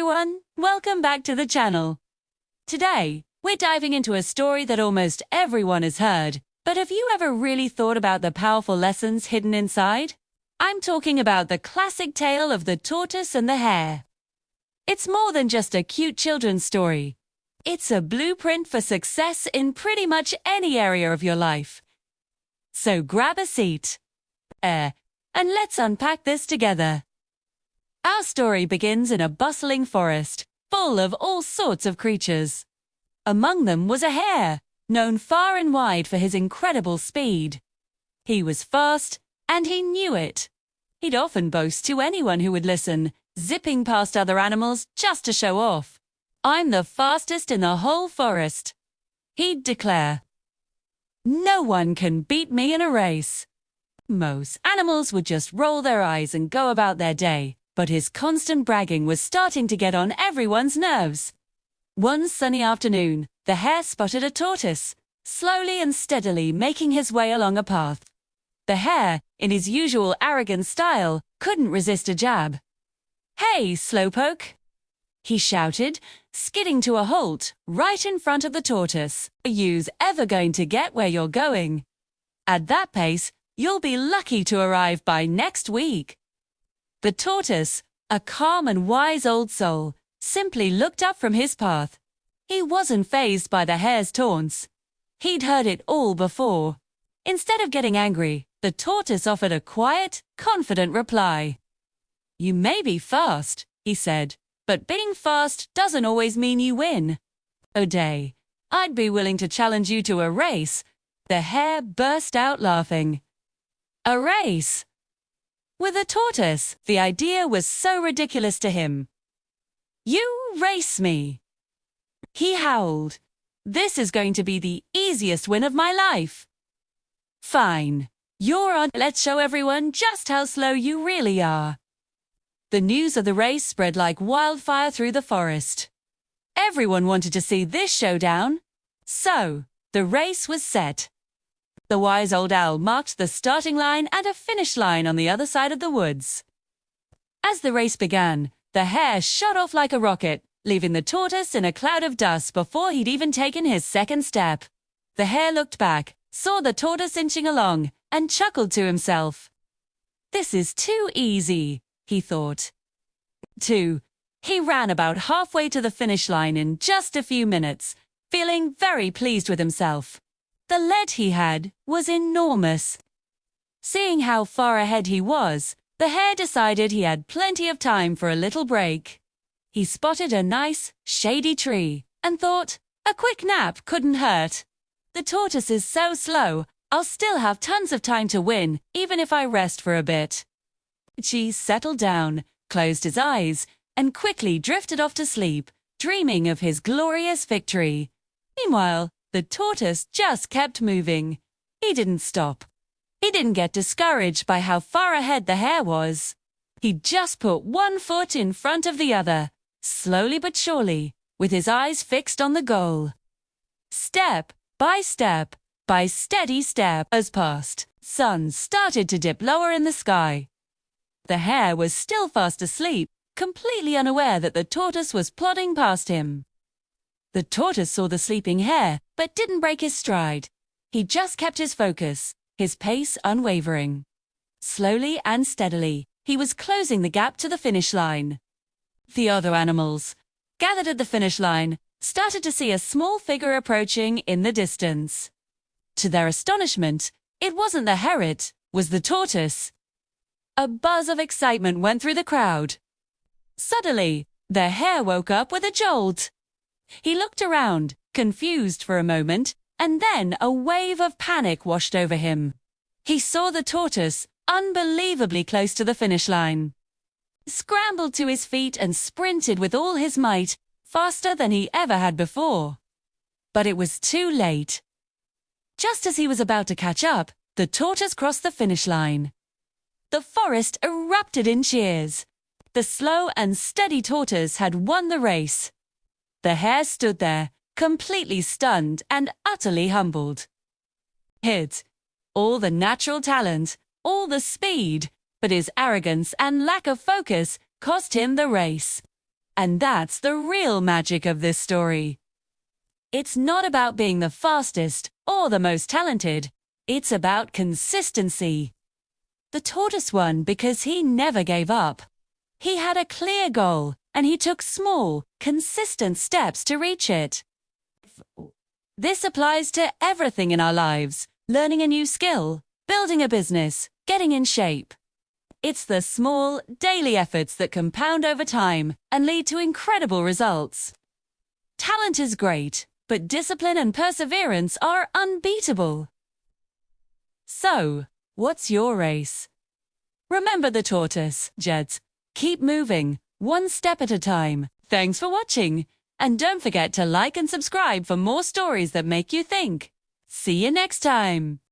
everyone, welcome back to the channel. Today, we're diving into a story that almost everyone has heard, but have you ever really thought about the powerful lessons hidden inside? I'm talking about the classic tale of the tortoise and the hare. It's more than just a cute children's story. It's a blueprint for success in pretty much any area of your life. So grab a seat, and let's unpack this together. Our story begins in a bustling forest, full of all sorts of creatures. Among them was a hare, known far and wide for his incredible speed. He was fast, and he knew it. He'd often boast to anyone who would listen, zipping past other animals just to show off. "I'm the fastest in the whole forest," he'd declare. "No one can beat me in a race." Most animals would just roll their eyes and go about their day. But his constant bragging was starting to get on everyone's nerves. One sunny afternoon, the hare spotted a tortoise, slowly and steadily making his way along a path. The hare, in his usual arrogant style, couldn't resist a jab. "Hey, slowpoke!" he shouted, skidding to a halt right in front of the tortoise. "Are yous ever going to get where you're going? At that pace, you'll be lucky to arrive by next week." The tortoise, a calm and wise old soul, simply looked up from his path. He wasn't fazed by the hare's taunts. He'd heard it all before. Instead of getting angry, the tortoise offered a quiet, confident reply. "You may be fast," he said, "but being fast doesn't always mean you win. O'Day, I'd be willing to challenge you to a race." The hare burst out laughing. A race? With a tortoise, the idea was so ridiculous to him. "You race me!" he howled. "This is going to be the easiest win of my life." "Fine. You're on. Let's show everyone just how slow you really are." The news of the race spread like wildfire through the forest. Everyone wanted to see this showdown. So, the race was set. The wise old owl marked the starting line and a finish line on the other side of the woods. As the race began, the hare shot off like a rocket, leaving the tortoise in a cloud of dust before he'd even taken his second step. The hare looked back, saw the tortoise inching along, and chuckled to himself. "This is too easy," he thought. He ran about halfway to the finish line in just a few minutes, feeling very pleased with himself. The lead he had was enormous. Seeing how far ahead he was, the hare decided he had plenty of time for a little break. He spotted a nice, shady tree and thought, a quick nap couldn't hurt. The tortoise is so slow, I'll still have tons of time to win, even if I rest for a bit. He settled down, closed his eyes, and quickly drifted off to sleep, dreaming of his glorious victory. Meanwhile, the tortoise just kept moving. He didn't stop. He didn't get discouraged by how far ahead the hare was. He just put one foot in front of the other, slowly but surely, with his eyes fixed on the goal. Step by steady step, as passed, sun started to dip lower in the sky. The hare was still fast asleep, completely unaware that the tortoise was plodding past him. The tortoise saw the sleeping hare, but didn't break his stride. He just kept his focus, his pace unwavering. Slowly and steadily, he was closing the gap to the finish line. The other animals, gathered at the finish line, started to see a small figure approaching in the distance. To their astonishment, it wasn't the hare, it was the tortoise. A buzz of excitement went through the crowd. Suddenly, the hare woke up with a jolt. He looked around, confused for a moment, and then a wave of panic washed over him. He saw the tortoise, unbelievably close to the finish line. He scrambled to his feet and sprinted with all his might, faster than he ever had before. But it was too late. Just as he was about to catch up, the tortoise crossed the finish line. The forest erupted in cheers. The slow and steady tortoise had won the race. The hare stood there, completely stunned and utterly humbled. All the natural talent, all the speed, but his arrogance and lack of focus cost him the race. And that's the real magic of this story. It's not about being the fastest or the most talented. It's about consistency. The tortoise won because he never gave up. He had a clear goal, and he took small, consistent steps to reach it. This applies to everything in our lives: learning a new skill, building a business, getting in shape. It's the small, daily efforts that compound over time and lead to incredible results. Talent is great, but discipline and perseverance are unbeatable. So, what's your race? Remember the tortoise, Jeds. Keep moving, one step at a time. Thanks for watching. And don't forget to like and subscribe for more stories that make you think. See you next time.